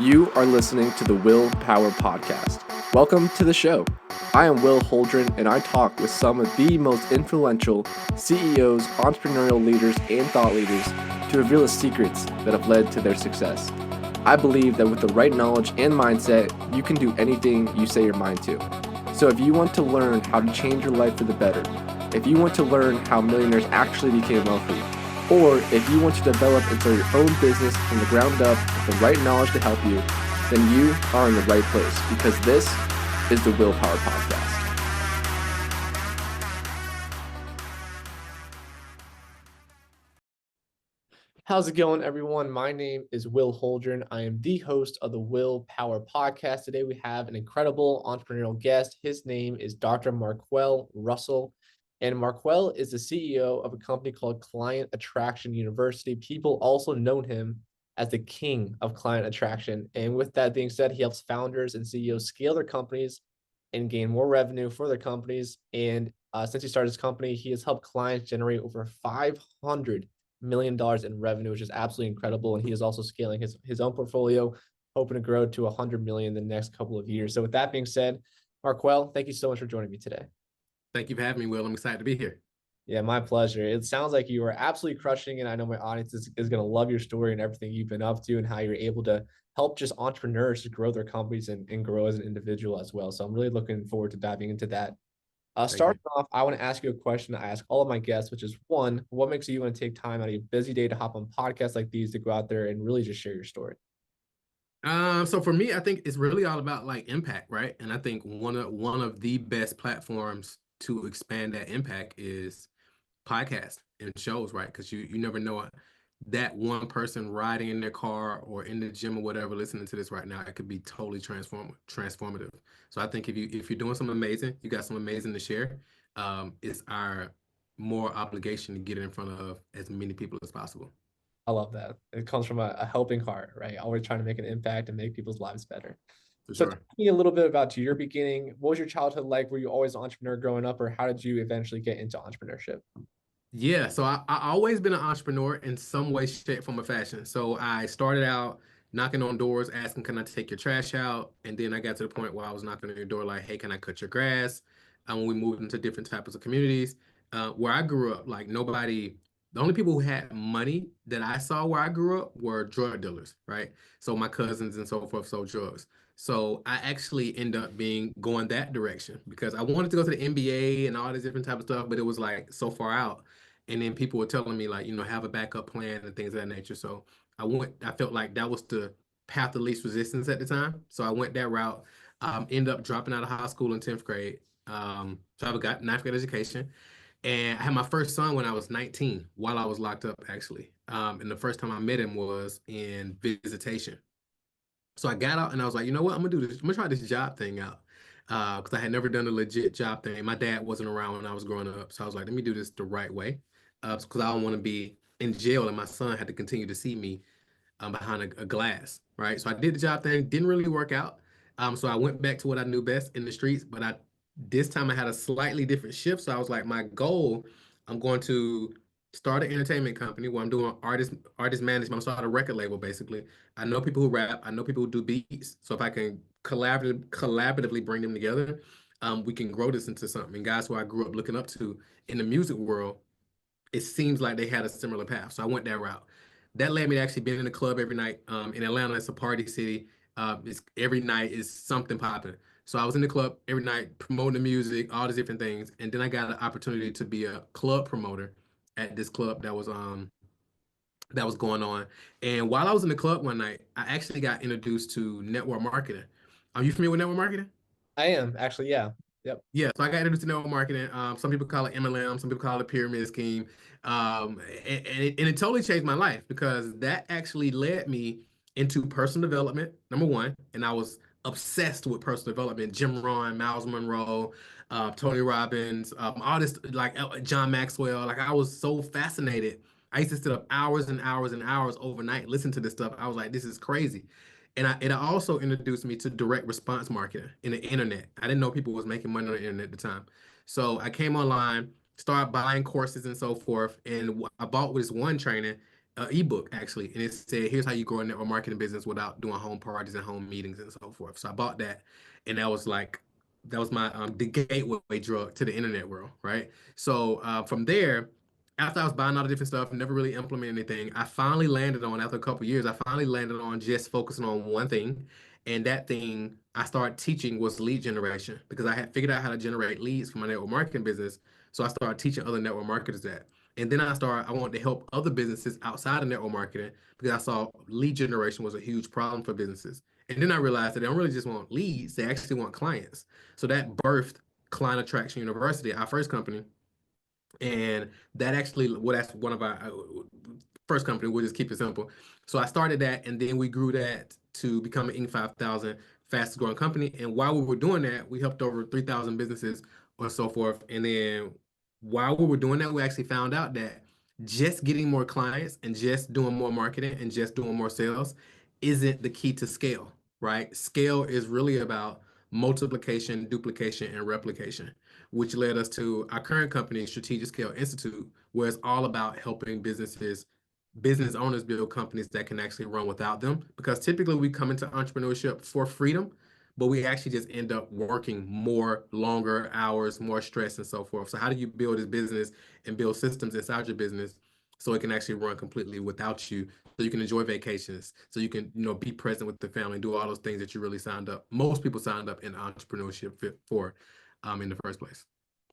You are listening to the Will Power Podcast. Welcome to the show. I am Will Holdren, and I talk with some of the most influential CEOs, entrepreneurial leaders, and thought leaders to reveal the secrets that have led to their success. I believe that with the right knowledge and mindset, you can do anything you say your mind to. So if you want to learn how to change your life for the better, if you want to learn how millionaires actually became wealthy, or if you want to develop and start your own business from the ground up with the right knowledge to help you, then you are in the right place because this is the Willpower Podcast. How's it going, everyone? My name is Will Holdren. I am the host of the Willpower Podcast. Today we have an incredible entrepreneurial guest. His name is Dr. Marquel Russell. And Marquel is the CEO of a company called Client Attraction University. People also know him as the king of client attraction. And with that being said, he helps founders and CEOs scale their companies and gain more revenue for their companies. And since he started his company, he has helped clients generate over $500 million in revenue, which is absolutely incredible. And he is also scaling his own portfolio, hoping to grow to 100 million in the next couple of years. So with that being said, Marquel, thank you so much for joining me today. Thank you for having me, Will. I'm excited to be here. Yeah, my pleasure. It sounds like you are absolutely crushing it. I know my audience is going to love your story and everything you've been up to and how you're able to help just entrepreneurs to grow their companies and grow as an individual as well. So I'm really looking forward to diving into that. Starting off, I want to ask you a question I ask all of my guests, which is one, what makes you want to take time out of your busy day to hop on podcasts like these to go out there and really just share your story? So for me, I think it's really all about like impact, right? And I think one of the best platforms to expand that impact is podcasts and shows, right? Because you never know that one person riding in their car or in the gym or whatever listening to this right now, it could be totally transformative. So I think if you're doing something amazing, you got something amazing to share. It's our more obligation to get it in front of as many people as possible. I love that. It comes from a helping heart, right? Always trying to make an impact and make people's lives better. For So sure. tell me a little bit about your beginning. What was your childhood like? Were you always an entrepreneur growing up, or how did you eventually get into entrepreneurship? Yeah, so I always been an entrepreneur in some way, shape, form, or fashion. So I started out knocking on doors, asking, "Can I take your trash out?" And then I got to the point where I was knocking on your door, like, "Hey, can I cut your grass?" And when we moved into different types of communities, where I grew up, like nobody, the only people who had money that I saw where I grew up were drug dealers, right? So my cousins and so forth sold drugs. So I actually end up going that direction because I wanted to go to the NBA and all this different type of stuff, but it was like so far out. And then people were telling me like, have a backup plan and things of that nature. So I felt like that was the path of least resistance at the time. So I went that route. Ended up dropping out of high school in 10th grade. So I got ninth grade education. And I had my first son when I was 19 while I was locked up, actually. And the first time I met him was in visitation. So I got out and I was like, you know what? I'm gonna do this. I'm gonna try this job thing out. Because I had never done a legit job thing. My dad wasn't around when I was growing up. So I was like, let me do this the right way. Because I don't want to be in jail and my son had to continue to see me behind a glass. Right. So I did the job thing, didn't really work out. So I went back to what I knew best in the streets, but this time I had a slightly different shift. So I was like, my goal, I'm going to start an entertainment company where I'm doing artist management. I'm starting a record label basically. I know people who rap. I know people who do beats. So if I can collaboratively bring them together, we can grow this into something. And guys who I grew up looking up to in the music world, it seems like they had a similar path. So I went that route. That led me to actually being in the club every night. In Atlanta, it's a party city. Every night is something popping. So I was in the club every night promoting the music, all these different things. And then I got an opportunity to be a club promoter at this club that was going on. And while I was in the club one night, I actually got introduced to network marketing. Are you familiar with network marketing? I am actually, yeah. Yep. Yeah, so I got introduced to network marketing. Some people call it MLM, some people call it a pyramid scheme. And it totally changed my life because that actually led me into personal development, number one. And I was obsessed with personal development. Jim Rohn, Miles Monroe, Tony Robbins, all this, like John Maxwell. Like I was so fascinated. I used to sit up hours and hours and hours overnight, listen to this stuff. I was like, this is crazy. And it also introduced me to direct response marketing in the internet. I didn't know people was making money on the internet at the time. So I came online, started buying courses and so forth. And I bought this one training ebook actually, and it said, "Here's how you grow a network marketing business without doing home parties and home meetings and so forth." So I bought that, and that was my the gateway drug to the internet world, right? So from there, after I was buying all the different stuff, never really implemented anything. I finally landed on after a couple years. I finally landed on just focusing on one thing, and that thing I started teaching was lead generation because I had figured out how to generate leads for my network marketing business. So I started teaching other network marketers that. And then I wanted to help other businesses outside of network marketing because I saw lead generation was a huge problem for businesses. And then I realized that they don't really just want leads, they actually want clients. So that birthed Client Attraction University, our first company. And that actually, well, that's one of our first company. We'll just keep it simple. So I started that, and then we grew that to become an Inc. 5000 fastest growing company. And while we were doing that, we helped over 3,000 businesses or so forth. And then while we were doing that, we actually found out that just getting more clients and just doing more marketing and just doing more sales isn't the key to scale, right? Scale is really about multiplication, duplication, and replication, which led us to our current company, Strategic Scale Institute, where it's all about helping business owners build companies that can actually run without them. Because typically we come into entrepreneurship for freedom, but we actually just end up working more, longer hours, more stress, and so forth. So how do you build this business and build systems inside your business so it can actually run completely without you, so you can enjoy vacations, so you can, be present with the family, do all those things that you really signed up. Most people signed up in entrepreneurship for in the first place.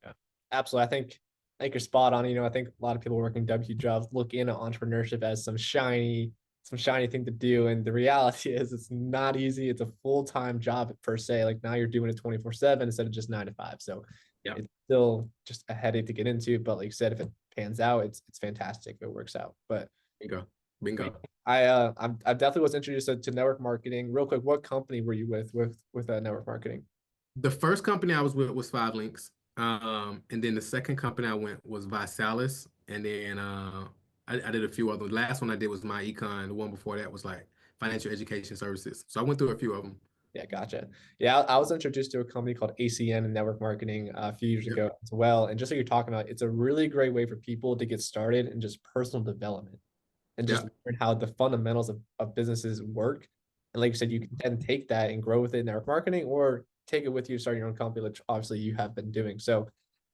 Yeah, absolutely. I think you're spot on. I think a lot of people working W jobs look into entrepreneurship as some shiny thing to do. And the reality is it's not easy. It's a full-time job per se. Like now you're doing it 24/7 instead of just 9 to 5. So Yeah, it's still just a headache to get into. But like you said, if it pans out, it's fantastic if it works out. But bingo, great. bingo. I definitely was introduced to network marketing. Real quick, what company were you with network marketing? The first company I was with was Five Links. And then the second company I went was Visalis. And then I did a few other. The last one I did was My Econ. The one before that was like Financial Education Services. So I went through a few of them. Yeah, gotcha. Yeah, I was introduced to a company called ACN and network marketing a few years Yep. ago as well. And just like you're talking about, it's a really great way for people to get started in just personal development and just Yep. learn how the fundamentals of businesses work. And like you said, you can then take that and grow with it in network marketing or take it with you, start your own company, which obviously you have been doing. So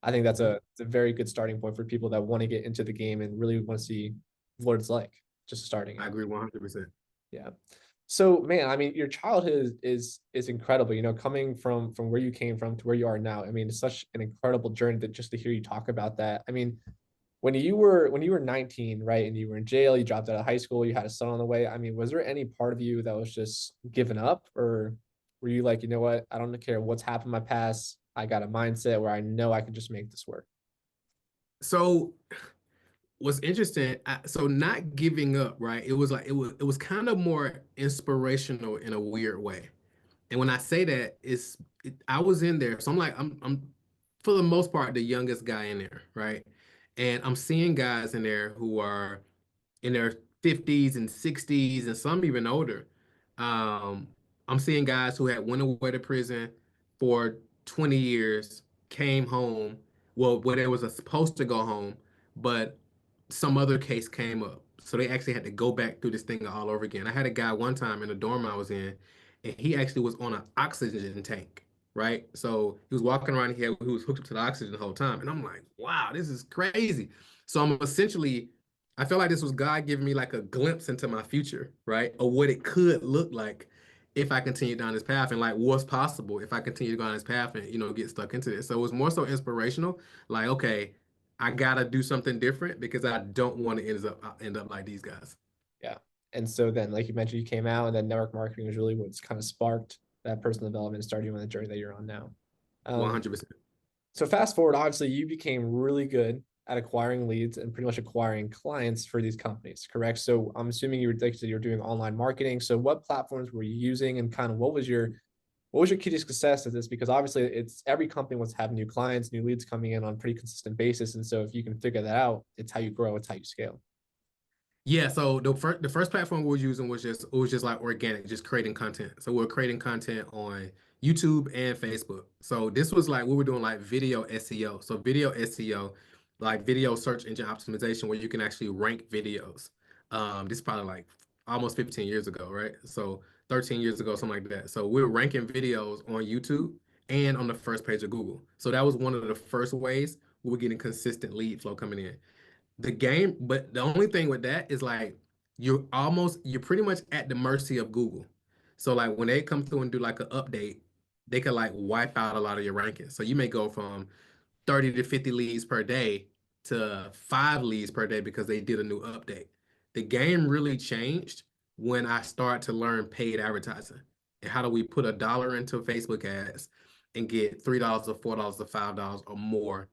I think that's it's a very good starting point for people that want to get into the game and really want to see what it's like just starting I out. agree 100%. Yeah. So man, I mean, your childhood is incredible. Coming from where you came from to where you are now. I mean, it's such an incredible journey that just to hear you talk about that. I mean, when you were 19, right, and you were in jail, you dropped out of high school, you had a son on the way. I mean, was there any part of you that was just giving up, or were you like, you know what, I don't care what's happened in my past. I got a mindset where I know I can just make this work. So what's interesting, so not giving up, right? It was kind of more inspirational in a weird way. And when I say that, I was in there, so I'm for the most part the youngest guy in there, right? And I'm seeing guys in there who are in their 50s and 60s and some even older. Um, I'm seeing guys who had went away to prison for 20 years, came home, well, where they was supposed to go home, but some other case came up. So they actually had to go back through this thing all over again. I had a guy one time in the dorm I was in, and he actually was on an oxygen tank, right? So he was walking around here, he was hooked up to the oxygen the whole time. And I'm like, wow, this is crazy. So I feel like this was God giving me like a glimpse into my future, right? Or what it could look like if I continue down this path and like what's possible if I continue to go on this path and, get stuck into this. So it was more so inspirational. Like, okay, I gotta do something different because I don't want to end up like these guys. Yeah. And so then, like you mentioned, you came out, and then network marketing was really what's kind of sparked that personal development and started you on the journey that you're on now. Um, 100%. So fast forward, obviously you became really good at acquiring leads and pretty much acquiring clients for these companies, correct? So I'm assuming you were like you said, you're doing online marketing. So what platforms were you using, and kind of what was your key to success of this? Because obviously it's every company wants to have new clients, new leads coming in on a pretty consistent basis. And so if you can figure that out, it's how you grow, it's how you scale. Yeah, so the first platform we were using was just like organic, just creating content. So we were creating content on YouTube and Facebook. So this was like we were doing like video SEO. So video SEO, like video search engine optimization, where you can actually rank videos. This is probably like almost 15 years ago, right? So 13 years ago, something like that. So we were ranking videos on YouTube and on the first page of Google. So that was one of the first ways we were getting consistent lead flow coming in. The game, but the only thing with that is like you're pretty much at the mercy of Google. So like when they come through and do like an update, they could like wipe out a lot of your rankings. So you may go from 30 to 50 leads per day to 5 leads per day because they did a new update. The game really changed when I started to learn paid advertising. And how do we put $1 into Facebook ads and get $3 or $4 or $5 or more?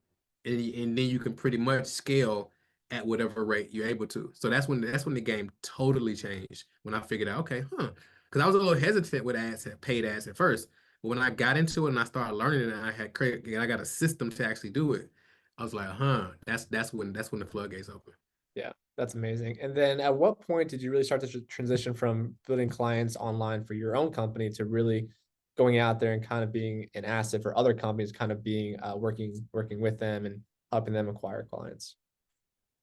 And then you can pretty much scale at whatever rate you're able to. So that's when the game totally changed. When I figured out, okay, because I was a little hesitant with ads, paid ads at first. But when I got into it and I started learning it, and I got a system to actually do it. I was like, that's when the floodgates open. Yeah, that's amazing. And then at what point did you really start to transition from building clients online for your own company to really going out there and kind of being an asset for other companies, kind of being working with them and helping them acquire clients?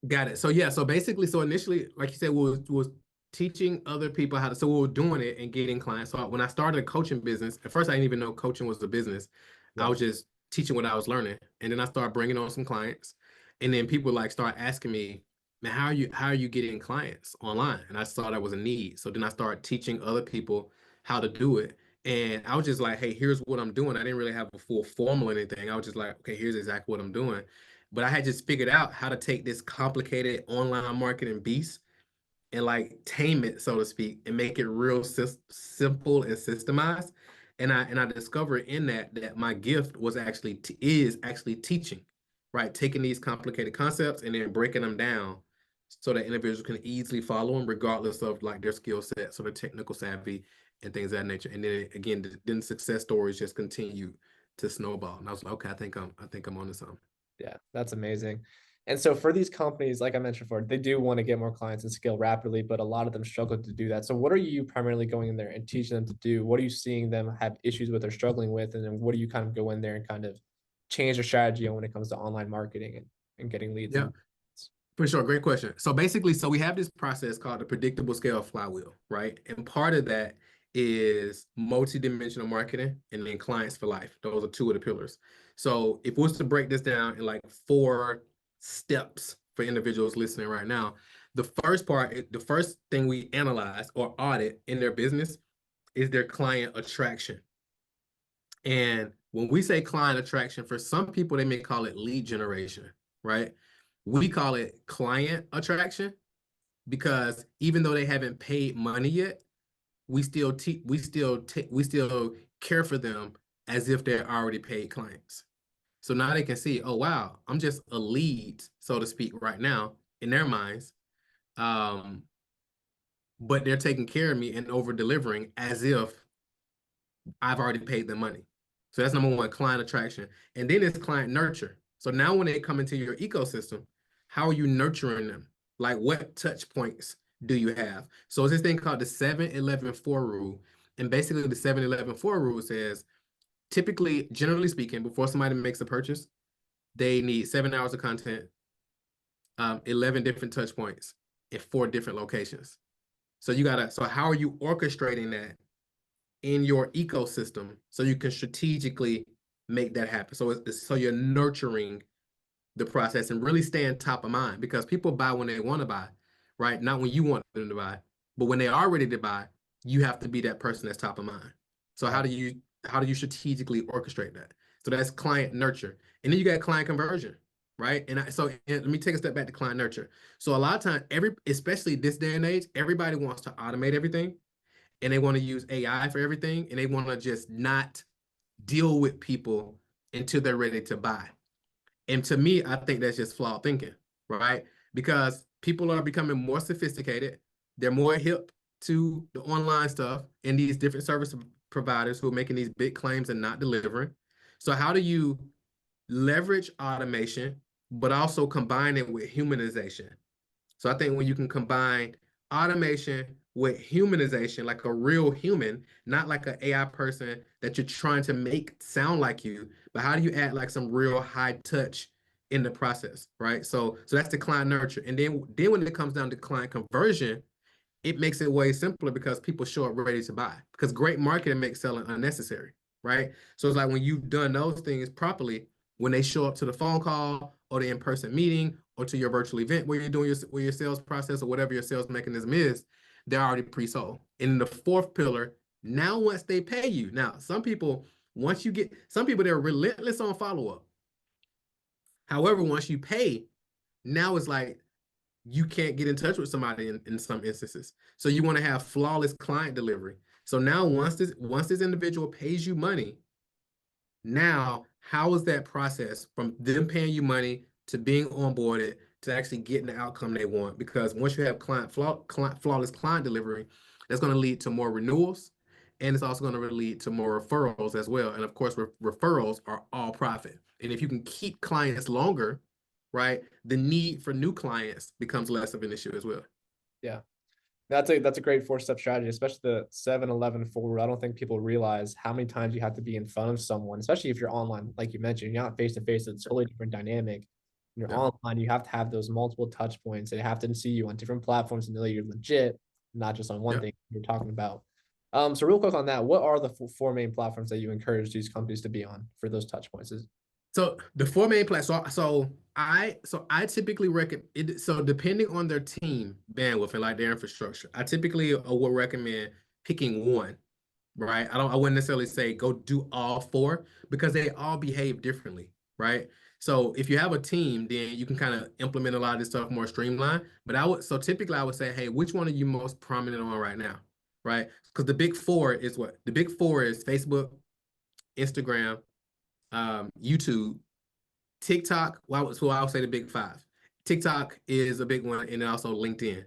Got it. So yeah, so basically, so initially, like you said, we was teaching other people how to. So we were doing it and getting clients. So when I started a coaching business, at first I didn't even know coaching was a business. I Yeah. was just teaching what I was learning, and then I started bringing on some clients, and then people like start asking me, "Man, how are you getting clients online?" And I saw that was a need. So then I started teaching other people how to do it, and I was just like, "Hey, here's what I'm doing." I didn't really have a full formal or anything. I was just like, "Okay, here's exactly what I'm doing." But I had just figured out how to take this complicated online marketing beast and like tame it, so to speak, and make it real simple and systemized. And I discovered in that my gift was actually is actually teaching, right? Taking these complicated concepts and then breaking them down so that individuals can easily follow them, regardless of like their skill sets or their technical savvy and things of that nature. And then again, then success stories just continue to snowball. And I was like, okay, I think I'm onto something. Yeah, that's amazing. And so for these companies, like I mentioned before, they do want to get more clients and scale rapidly, but a lot of them struggle to do that. So what are you primarily going in there and teaching them to do? What are you seeing them have issues with or struggling with? And then what do you kind of go in there and kind of change their strategy on when it comes to online marketing and getting leads Yeah. and For sure, great question. So basically, so we have this process called the predictable scale flywheel, right? And part of that is multi-dimensional marketing and then clients for life. Those are two of the pillars. So if we was to break this down in like 4 steps for individuals listening right now, the first thing we analyze or audit in their business is their client attraction. And when we say client attraction, for some people, they may call it lead generation, right? We call it client attraction because even though they haven't paid money yet, we still care for them as if they're already paid clients. So now they can see, oh wow, I'm just a lead, so to speak, right now in their minds. Um, but they're taking care of me and over delivering as if I've already paid them money. So that's number one, client attraction. And then it's client nurture. So now when they come into your ecosystem, how are you nurturing them? Like what touch points do you have? So it's this thing called the 7-11-4 rule. And basically the 7-11-4 rule says typically, generally speaking, before somebody makes a purchase, they need 7 hours of content, 11 different touch points in 4 different locations. So how are you orchestrating that in your ecosystem so you can strategically make that happen? So you're nurturing the process and really staying top of mind because people buy when they want to buy, right? Not when you want them to buy, but when they are ready to buy, you have to be that person that's top of mind. So yeah, how do you strategically orchestrate that? So that's client nurture, and then you got client conversion, right? And let me take a step back to client nurture. So a lot of times, especially this day and age, everybody wants to automate everything and they want to use AI for everything and they want to just not deal with people until they're ready to buy. And to me, I think that's just flawed thinking, right? Because people are becoming more sophisticated. They're more hip to the online stuff and these different service providers who are making these big claims and not delivering. So how do you leverage automation, but also combine it with humanization? So I think when you can combine automation with humanization, like a real human, not like an AI person that you're trying to make sound like you, but how do you add like some real high touch in the process, right? So that's the client nurture. And then when it comes down to client conversion, it makes it way simpler because people show up ready to buy. Because great marketing makes selling unnecessary, right? So it's like when you've done those things properly, when they show up to the phone call or the in-person meeting or to your virtual event where you're doing your sales process or whatever your sales mechanism is, they're already pre-sold. And the fourth pillar, now once they pay you, now some people, some people they're relentless on follow-up. However, once you pay, now it's like you can't get in touch with somebody in some instances. So you want to have flawless client delivery. So now once this individual pays you money, now how is that process from them paying you money to being onboarded to actually getting the outcome they want? Because once you have flawless client delivery, that's going to lead to more renewals, and it's also going to lead to more referrals as well. And of course, referrals are all profit. And if you can keep clients longer, right, the need for new clients becomes less of an issue as well. Yeah. That's a great four-step strategy, especially the 7-11 forward. I don't think people realize how many times you have to be in front of someone, especially if you're online, like you mentioned, you're not face to face. It's a totally different dynamic. When you're Yeah. online, you have to have those multiple touch points. They have to see you on different platforms and know you're legit, not just on one Yeah. thing you're talking about. So real quick on that, what are the four main platforms that you encourage these companies to be on for those touch points? So the four main platforms. So I typically recommend it. So depending on their team bandwidth and like their infrastructure, I typically would recommend picking one. Right. I wouldn't necessarily say go do all four because they all behave differently. Right. So if you have a team, then you can kind of implement a lot of this stuff more streamlined. But typically I would say, hey, which one are you most prominent on right now? Right. Because the big four is what? The big four is Facebook, Instagram, YouTube, TikTok. So I would say the big five. TikTok is a big one, and then also LinkedIn.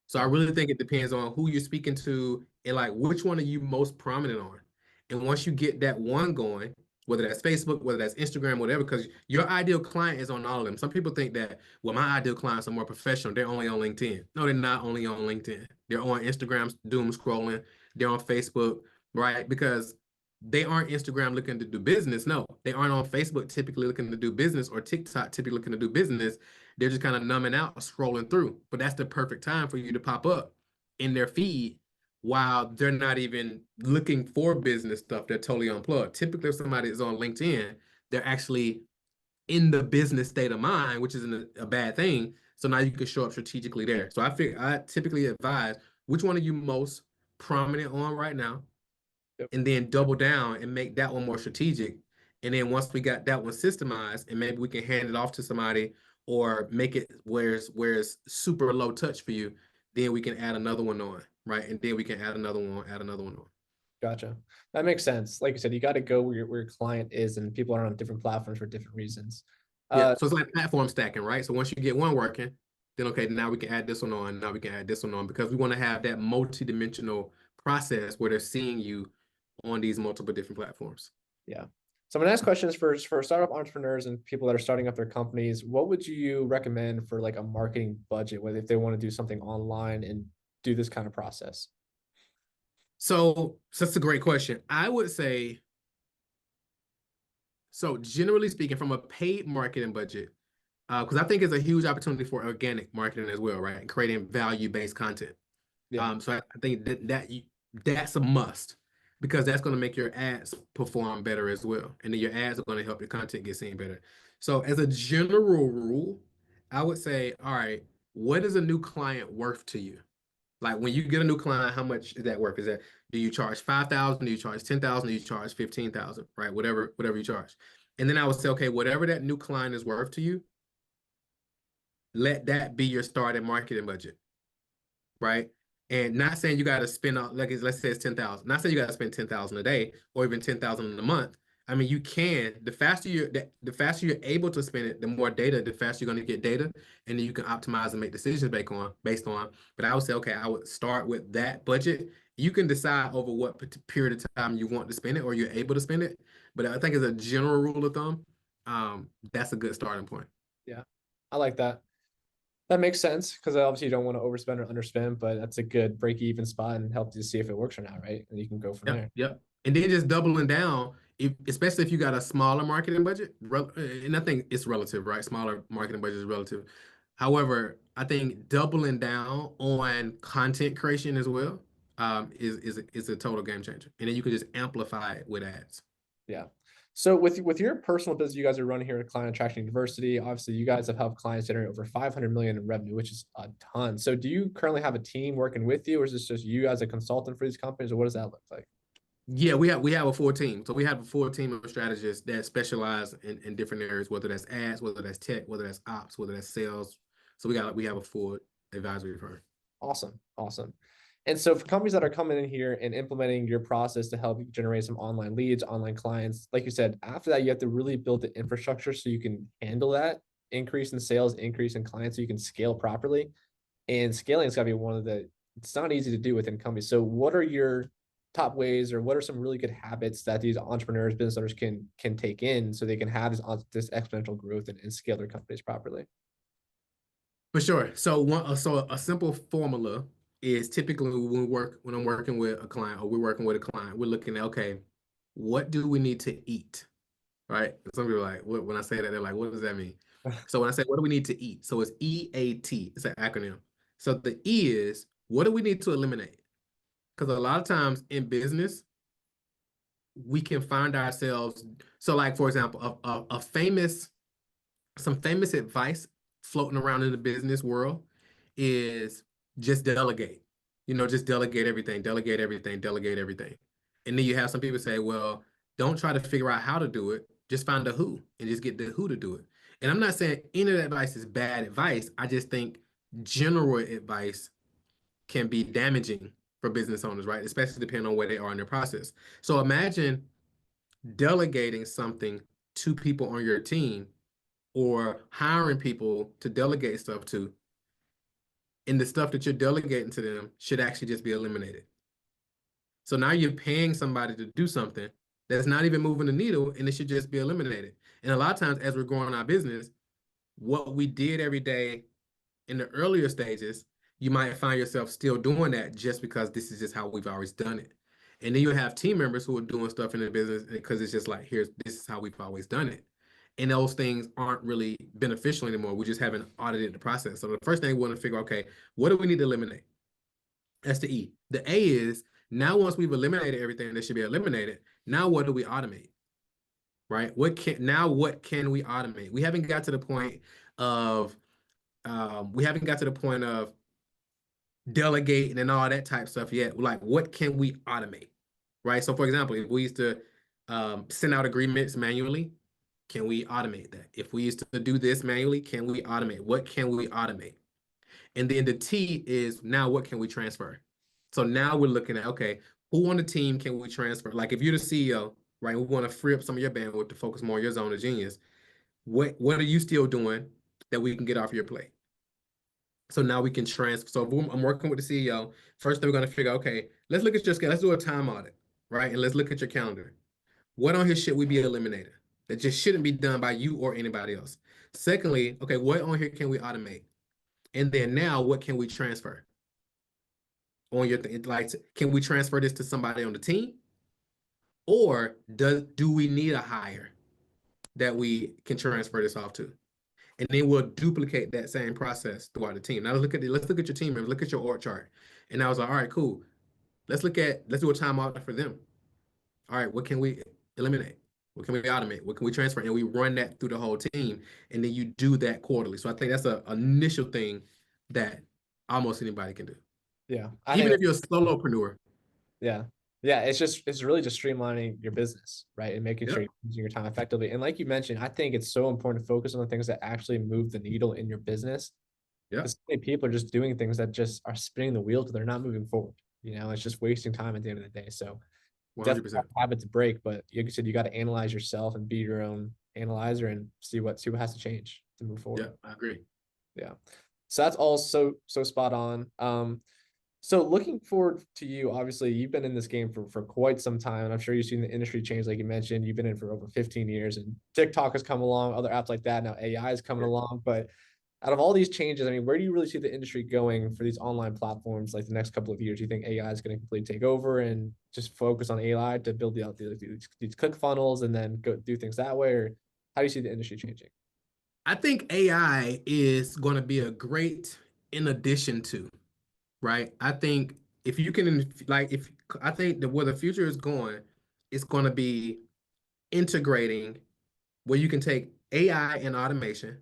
So I really think it depends on who you're speaking to and like which one are you most prominent on. And once you get that one going, whether that's Facebook, whether that's Instagram, whatever, because your ideal client is on all of them. Some people think that, well, my ideal clients are more professional. They're only on LinkedIn. No, they're not only on LinkedIn. They're on Instagram, doom scrolling. They're on Facebook, right? Because they aren't Instagram looking to do business. No, they aren't on Facebook typically looking to do business or TikTok typically looking to do business. They're just kind of numbing out, scrolling through. But that's the perfect time for you to pop up in their feed while they're not even looking for business stuff. They're totally unplugged. Typically, if somebody is on LinkedIn, they're actually in the business state of mind, which isn't a bad thing. So now you can show up strategically there. So I typically advise which one are you most prominent on right now, Yep. and then double down and make that one more strategic. And then once we got that one systemized, and maybe we can hand it off to somebody or make it where it's super low touch for you, then we can add another one on, right? And then we can add another one, add another one on. Gotcha. That makes sense. Like you said, you got to go where your client is, and people are on different platforms for different reasons. Yeah. So it's like platform stacking, right? So once you get one working, then okay, now we can add this one on. Now we can add this one on because we want to have that multi-dimensional process where they're seeing you on these multiple different platforms. Yeah. So my next question is for startup entrepreneurs and people that are starting up their companies. What would you recommend for like a marketing budget, whether if they want to do something online and do this kind of process? So that's a great question. I would say, so generally speaking, from a paid marketing budget, because I think it's a huge opportunity for organic marketing as well, right? And creating value-based content. Yeah. So I think that's a must because that's going to make your ads perform better as well, and then your ads are going to help your content get seen better. So as a general rule, I would say, all right, what is a new client worth to you? Like when you get a new client, how much is that worth? Do you charge 5,000? Do you charge 10,000? Do you charge 15,000? Right, whatever you charge. And then I would say, okay, whatever that new client is worth to you, let that be your starting marketing budget, right? And not saying you got to spend like let's say it's 10,000. Not saying you got to spend 10,000 a day or even 10,000 in a month. I mean, you can. The faster you're able to spend it, the more data, the faster you're going to get data, and then you can optimize and make decisions based on. But I would say, okay, I would start with that budget. You can decide over what period of time you want to spend it, or you're able to spend it. But I think as a general rule of thumb, that's a good starting point. Yeah. I like that. That makes sense because obviously you don't want to overspend or underspend, but that's a good break even spot and help you see if it works or not, right? And you can go from Yep, there. yep. And then just doubling down especially if you got a smaller marketing budget, and I think it's relative, right? Smaller marketing budget is relative. However, I think doubling down on content creation as well is a total game changer, and then you can just amplify it with ads. Yeah. So with your personal business you guys are running here at Client Attraction University, obviously you guys have helped clients generate over 500 million in revenue, which is a ton. So do you currently have a team working with you, or is this just you as a consultant for these companies, or what does that look like? Yeah, we have a full team. So we have a full team of strategists that specialize in different areas, whether that's ads, whether that's tech, whether that's ops, whether that's sales. So we have a full advisory firm. Awesome. Awesome. And so for companies that are coming in here and implementing your process to help you generate some online leads, online clients, like you said, after that, you have to really build the infrastructure so you can handle that increase in sales, increase in clients, so you can scale properly. And scaling has got to be one of the, it's not easy to do within companies. So what are your top ways, or what are some really good habits that these entrepreneurs, business owners can take in so they can have this exponential growth and scale their companies properly? For sure. So a simple formula is typically when I'm working with a client or we're working with a client, we're looking at, okay, what do we need to eat? Right? Some people are like, when I say that, they're like, what does that mean? So when I say what do we need to eat? So it's EAT, it's an acronym. So the E is what do we need to eliminate? Because a lot of times in business, we can find ourselves. So, like for example, some famous advice floating around in the business world is just delegate. Just delegate everything, delegate everything, delegate everything. And then you have some people say, well, don't try to figure out how to do it. Just find the who and just get the who to do it. And I'm not saying any of that advice is bad advice. I just think general advice can be damaging for business owners, right? Especially depending on where they are in their process. So imagine delegating something to people on your team or hiring people to delegate stuff to, and the stuff that you're delegating to them should actually just be eliminated. So now you're paying somebody to do something that's not even moving the needle, and it should just be eliminated. And a lot of times, as we're growing our business, what we did every day in the earlier stages, you might find yourself still doing that just because this is just how we've always done it. And then you have team members who are doing stuff in the business because it's just like, this is how we've always done it. And those things aren't really beneficial anymore. We just haven't audited the process. So the first thing we want to figure, okay, what do we need to eliminate? That's the E. The A is now once we've eliminated everything that should be eliminated, now what do we automate? Right? What can we automate? We haven't got to the point of delegating and all that type stuff yet. Like, what can we automate? Right. So, for example, if we used to send out agreements manually, can we automate that? If we used to do this manually, can we automate? What can we automate? And then the T is now what can we transfer? So now we're looking at, okay, who on the team can we transfer? Like if you're the CEO, right, we want to free up some of your bandwidth to focus more on your zone of genius. What are you still doing that we can get off your plate? So now we can transfer. So I'm working with the CEO. First thing we're going to figure out, okay, let's look at your schedule. Let's do a time audit, right? And let's look at your calendar. What on here should we be eliminating? That just shouldn't be done by you or anybody else. Secondly, okay, what on here can we automate? And then now what can we transfer on your thing? Like, can we transfer this to somebody on the team? Or do we need a hire that we can transfer this off to? And then we'll duplicate that same process throughout the team. Now let's look at your team members, look at your org chart. And I was like, all right, cool. Let's do a time audit for them. All right, what can we eliminate? What can we automate? What can we transfer? And we run that through the whole team. And then you do that quarterly. So I think that's an initial thing that almost anybody can do. Yeah. Even if you're a solopreneur. Yeah. Yeah. It's really just streamlining your business, right? And making sure Yep. you're using your time effectively. And like you mentioned, I think it's so important to focus on the things that actually move the needle in your business. Yep. Because so many people are just doing things that just are spinning the wheels, they're not moving forward. It's just wasting time at the end of the day. So definitely 100%. a habit to break, but like you said, you got to analyze yourself and be your own analyzer and see what has to change to move forward. Yeah, I agree. Yeah. So that's all so spot on. So looking forward to you, obviously you've been in this game for quite some time, and I'm sure you've seen the industry change. Like you mentioned, you've been in for over 15 years, and TikTok has come along, other apps like that. Now AI is coming Yeah. along, but out of all these changes, I mean, where do you really see the industry going for these online platforms like the next couple of years? Do you think AI is going to completely take over and just focus on AI to build out these click funnels and then go do things that way? Or how do you see the industry changing? I think AI is going to be a great in addition to, right? I think if you can, like, if I think that where the future is going, it's going to be integrating where you can take AI and automation,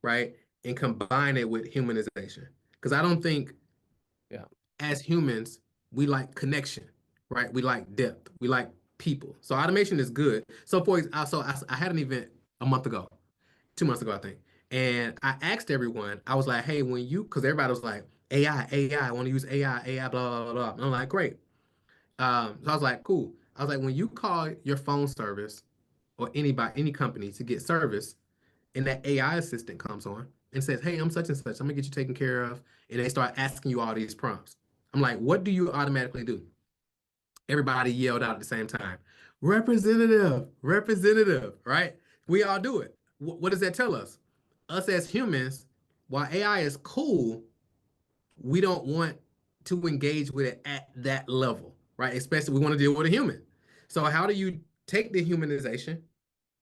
right, and combine it with humanization. Because I don't think Yeah. as humans, we like connection, right? We like depth. We like people. So automation is good. So I had an event a month ago, 2 months ago, I think. And I asked everyone, I was like, hey, because everybody was like, I want to use AI, blah, blah, blah, blah. And I'm like, great. So I was like, cool. I was like, when you call your phone service or any company to get service, and that AI assistant comes on and says, hey, I'm such and such. I'm gonna get you taken care of. And they start asking you all these prompts. I'm like, what do you automatically do? Everybody yelled out at the same time, representative, representative, right? We all do it. What does that tell us? Us as humans, while AI is cool, we don't want to engage with it at that level, right? Especially we want to deal with a human. So how do you take the humanization,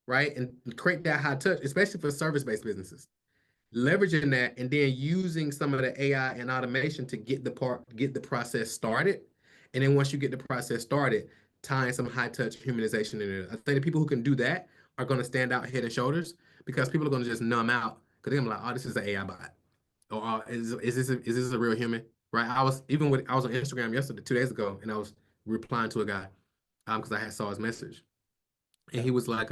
right, and create that high touch, especially for service-based businesses? Leveraging that and then using some of the AI and automation to get the process started. And then once you get the process started, tying some high touch humanization in it. I think the people who can do that are going to stand out head and shoulders because people are going to just numb out because they're gonna be like, oh, this is an AI bot. Or is this a real human? Right. I was on Instagram yesterday, 2 days ago, and I was replying to a guy because I had saw his message. And Yeah. he was like,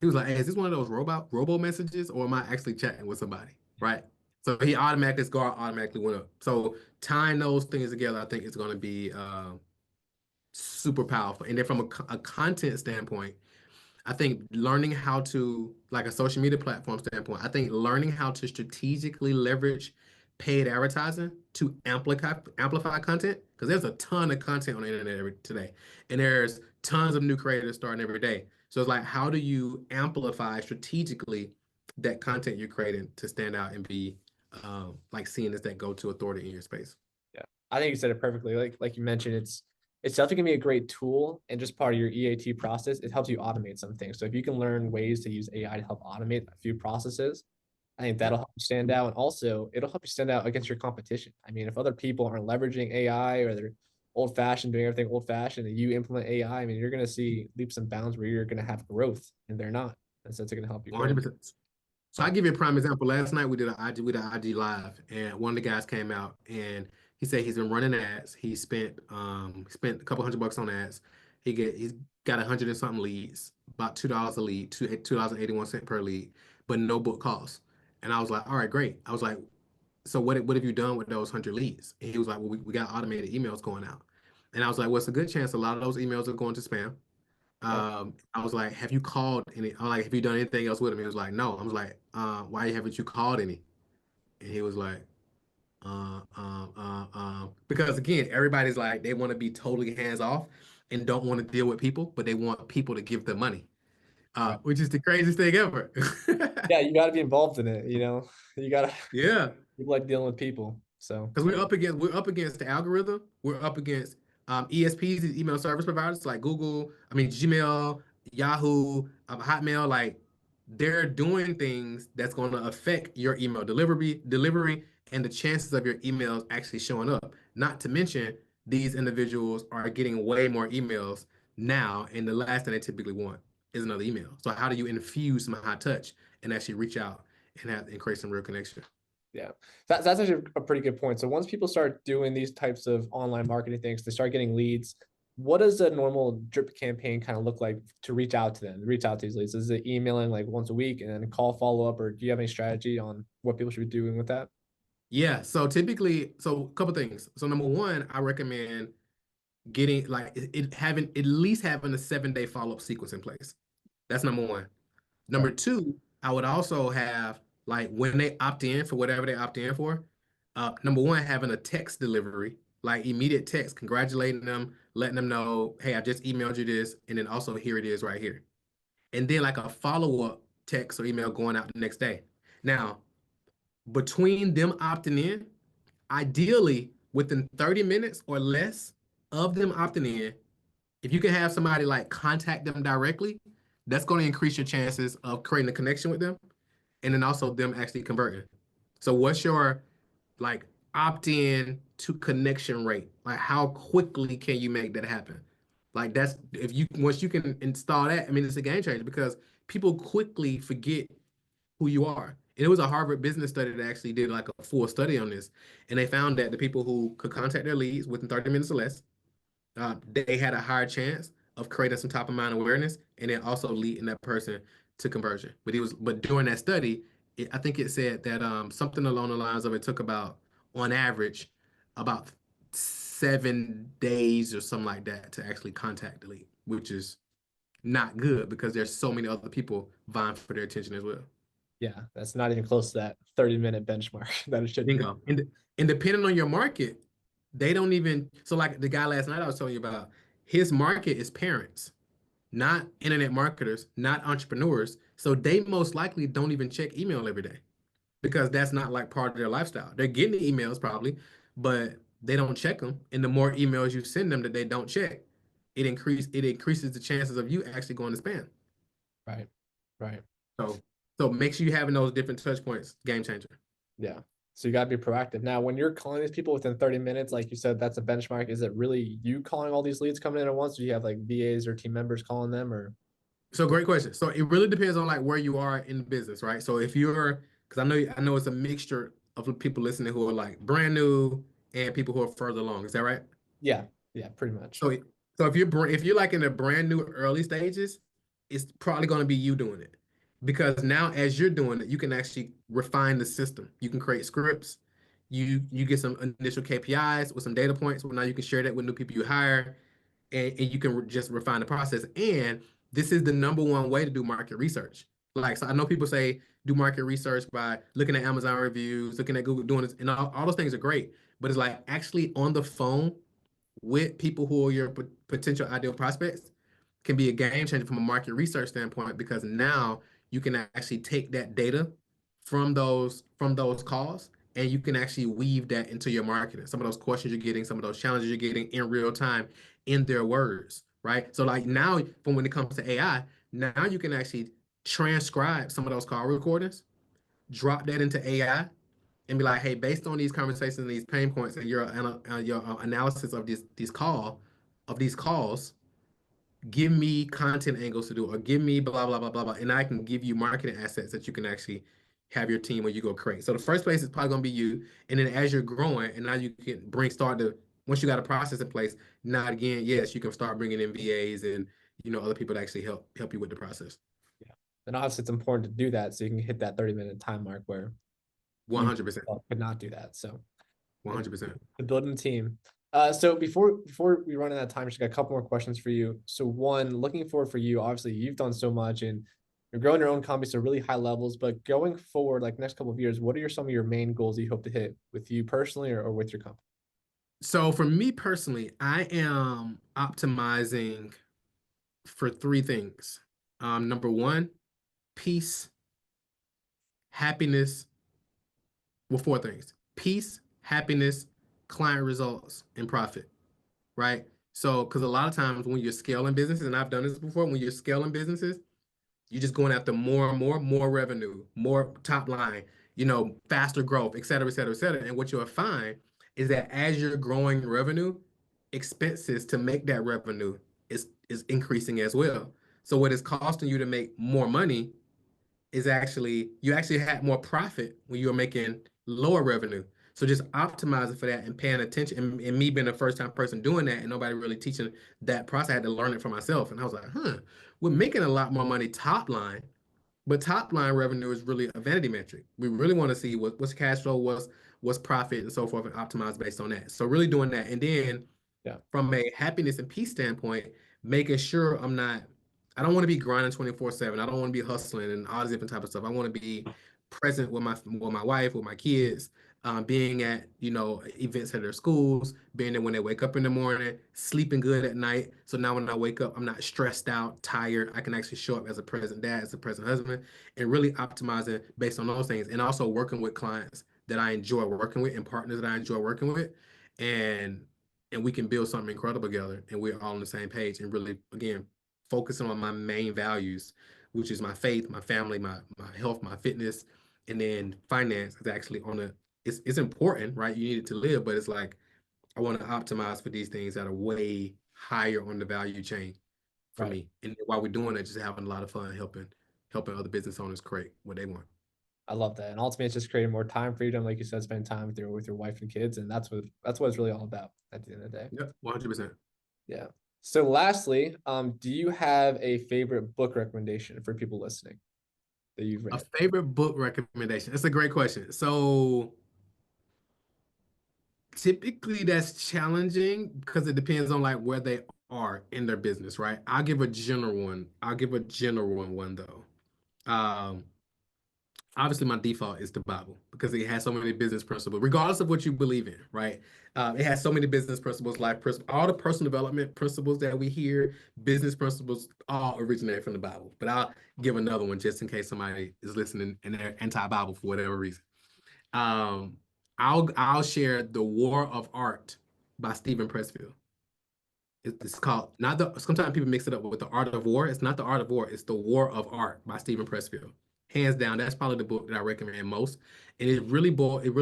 hey, is this one of those robo messages or am I actually chatting with somebody? Right. So he automatically, his guard automatically went up. So tying those things together, I think it's going to be super powerful. And then from a content standpoint, I think learning how to, like a social media platform standpoint, I think learning how to strategically leverage paid advertising to amplify content, because there's a ton of content on the internet today, and there's tons of new creators starting every day. So it's like, how do you amplify strategically that content you're creating to stand out and be like seen as that go-to authority in your space? Yeah, I think you said it perfectly. Like you mentioned, it's definitely gonna be a great tool and just part of your EAT process. It helps you automate some things. So if you can learn ways to use AI to help automate a few processes, I think Yeah. that'll help you stand out. And also it'll help you stand out against your competition. I mean, if other people aren't leveraging AI or they're old fashioned, doing everything old fashioned, and you implement AI, I mean, you're gonna see leaps and bounds where you're gonna have growth and they're not. And so it's gonna help you grow. 100%. So I So give you a prime example. Last night we did an IG live, and one of the guys came out and he said he's been running ads. He spent a couple $100 on ads. He's got 100 and something leads, about $2 a lead, $2.81 per lead, but no book calls. And I was like, all right, great. I was like, so what have you done with those 100 leads? And he was like, well, we got automated emails going out. And I was like, well, it's a good chance a lot of those emails are going to spam. yeah, I was like, have you called any? I'm like, have you done anything else with him? He was like, no. I was like, why haven't you called any? And he was like, because again, everybody's like, they want to be totally hands off and don't want to deal with people, but they want people to give them money, yeah. which is the craziest thing ever. Yeah, you gotta be involved in it, you know. You gotta Yeah. people like dealing with people. So Because we're up against the algorithm. We're up against ESPs, these email service providers like Google, I mean Gmail, Yahoo, Hotmail. Like they're doing things that's going to affect your email delivery, and the chances of your emails actually showing up. Not to mention these individuals are getting way more emails now, and the last thing they typically want is another email. So how do you infuse some high touch and actually reach out and create some real connection? yeah, that's actually a pretty good point. So once people start doing these types of online marketing things, they start getting leads. What does a normal drip campaign kind of look like to reach out to them, reach out to these leads? Is it emailing like once a week and then call follow up, or do you have any strategy on what people should be doing with that? Yeah, so typically, so a couple things. So number one, I recommend getting like having at least having a 7 day follow-up sequence in place. That's number one. Okay. Number two, I would also have like when they opt in for whatever they opt in for, number one, having a text delivery, like immediate text, congratulating them, letting them know, hey, I just emailed you this, and then also here it is right here. And then like a follow-up text or email going out the next day. Now, between them opting in, ideally within 30 minutes or less of them opting in, if you can have somebody like contact them directly, that's going to increase your chances of creating a connection with them and then also them actually converting. So what's your like opt-in to connection rate? Like how quickly can you make that happen? Like that's if you once you can install that, I mean it's a game changer because people quickly forget who you are. And it was a Harvard business study that actually did like a full study on this. And they found that the people who could contact their leads within 30 minutes or less, they had a higher chance of creating some top of mind awareness and then also leading that person to conversion. But during that study, I think it said that something along the lines of it took about on average about 7 days or something like that to actually contact the lead, which is not good because there's so many other people vying for their attention as well. Yeah, that's not even close to that 30-minute benchmark that it should be. Bingo. And depending on your market, they don't even so like the guy last night I was telling you about, his market is parents, not internet marketers, not entrepreneurs. So they most likely don't even check email every day because that's not like part of their lifestyle. They're getting the emails probably, but they don't check them. And the more emails you send them that they don't check, it increases the chances of you actually going to spam. Right. Right. So so make sure you having those different touch points, game changer. Yeah. So you got to be proactive. Now, when you're calling these people within 30 minutes, like you said, that's a benchmark. Is it really you calling all these leads coming in at once? Or do you have like VAs or team members calling them or? So great question. So it really depends on like where you are in the business, right? So if you're, because I know it's a mixture of people listening who are like brand new and people who are further along. Is that right? Yeah. Yeah, pretty much. So so if you're like in the brand new early stages, it's probably going to be you doing it because now as you're doing it, you can actually refine the system. You can create scripts. You get some initial KPIs with some data points. Well, now you can share that with new people you hire and you can just refine the process. And this is the number one way to do market research. Like, so I know people say do market research by looking at Amazon reviews, looking at Google, doing this, and all those things are great. But it's like actually on the phone with people who are your potential ideal prospects can be a game changer from a market research standpoint because now you can actually take that data from those calls and you can actually weave that into your marketing. Some of those questions you're getting, some of those challenges you're getting in real time in their words, right? So like now from when it comes to AI, now you can actually transcribe some of those call recordings, drop that into AI and be like, hey, based on these conversations and these pain points and your analysis of these calls, give me content angles to do, or give me blah blah blah blah blah, and I can give you marketing assets that you can actually have your team where you go create. So the first place is probably gonna be you, and then as you're growing, and now you can start to once you got a process in place. Now again, yes, you can start bringing in VAs and other people to actually help you with the process. Yeah. And obviously it's important to do that so you can hit that 30-minute time mark where One you hundred percent, could not do that. So 100%. the building team. So before we run out of time, just got a couple more questions for you. So one, looking forward for you, obviously you've done so much and you're growing your own company to really high levels, but going forward, like next couple of years, what are some of your main goals you hope to hit with you personally or with your company? So for me personally, I am optimizing for three things. Number one, peace, happiness. Well, four things: peace, happiness, client results, and profit. Right. So, because a lot of times when you're scaling businesses, and I've done this before, when you're scaling businesses, you're just going after more and more revenue, more top line, faster growth, et cetera, et cetera, et cetera. And what you'll find is that as you're growing revenue, expenses to make that revenue is increasing as well. So what is costing you to make more money is actually you actually had more profit when you were making lower revenue. So just optimizing for that and paying attention and me being the first time person doing that and nobody really teaching that process, I had to learn it for myself. And I was like, we're making a lot more money top line, but top line revenue is really a vanity metric. We really want to see what's cash flow, what's profit and so forth and optimize based on that. So really doing that. And then Yeah. from a happiness and peace standpoint, making sure I don't want to be grinding 24/7. I don't want to be hustling and all this different type of stuff. I want to be present with my wife, with my kids. being at, events at their schools, being there when they wake up in the morning, sleeping good at night. So now when I wake up, I'm not stressed out, tired. I can actually show up as a present dad, as a present husband, and really optimizing based on those things. And also working with clients that I enjoy working with and partners that I enjoy working with. And we can build something incredible together. And we're all on the same page and really, again, focusing on my main values, which is my faith, my family, my health, my fitness, and then finance is actually on the it's important, right? You need it to live, but it's like I want to optimize for these things that are way higher on the value chain for Right. me. And while we're doing it, just having a lot of fun helping other business owners create what they want. I love that. And ultimately it's just creating more time freedom, like you said, spend time with your wife and kids. And that's what it's really all about at the end of the day. Yep, 100%. Yeah. So lastly, do you have a favorite book recommendation for people listening that you've A read? favorite book recommendation. That's a great question. So typically that's challenging because it depends on like where they are in their business, right? I'll give a general one. I'll give a general one though. Um, Obviously my default is the Bible because it has so many business principles, regardless of what you believe in, right? It has so many business principles, life principles, all the personal development principles that we hear, business principles, all originate from the Bible. But I'll give another one just in case somebody is listening and they're anti-Bible for whatever reason. Um, I'll share The War of Art by Stephen Pressfield. It's called not the. Sometimes people mix it up with The Art of War. It's not The Art of War. It's The War of Art by Stephen Pressfield. Hands down, that's probably the book that I recommend most. And it really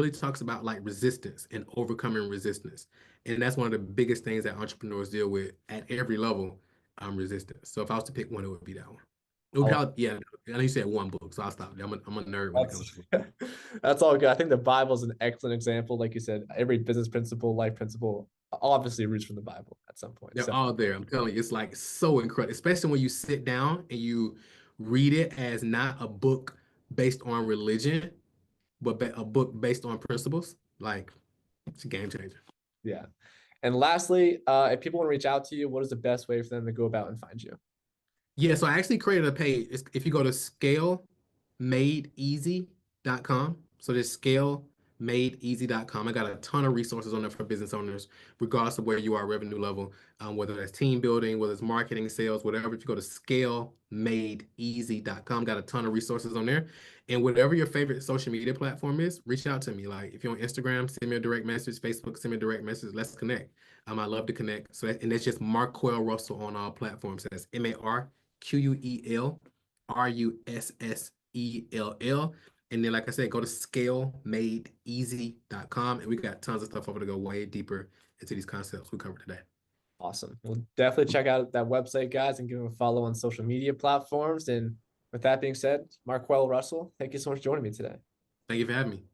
talks about like resistance and overcoming resistance. And that's one of the biggest things that entrepreneurs deal with at every level, resistance. So if I was to pick one, it would be that one. It would I love probably, yeah. I know you said one book, so I'll stop there. I'm a nerd when it comes That's to books. that's all good. I think the Bible is an excellent example. Like you said, every business principle, life principle, obviously roots from the Bible at some point. They're So all there. I'm telling you, it's like so incredible, especially when you sit down and you read it as not a book based on religion, but a book based on principles. Like it's a game changer. yeah. And lastly, if people want to reach out to you, what is the best way for them to go about and find you? Yeah, so I actually created a page. If you go to scalemadeeasy.com, so just scalemadeeasy.com. I got a ton of resources on there for business owners, regardless of where you are revenue level, whether that's team building, whether it's marketing, sales, whatever. If you go to scalemadeeasy.com, got a ton of resources on there. And whatever your favorite social media platform is, reach out to me. Like if you're on Instagram, send me a direct message, Facebook, send me a direct message. Let's connect. I love to connect. And that's just Marquel Russell on all platforms. That's MarQuelRussell. And then, like I said, go to scalemadeeasy.com. And we got tons of stuff over to go way deeper into these concepts we covered today. Awesome. We'll definitely check out that website, guys, and give them a follow on social media platforms. And with that being said, Marquel Russell, thank you so much for joining me today. Thank you for having me.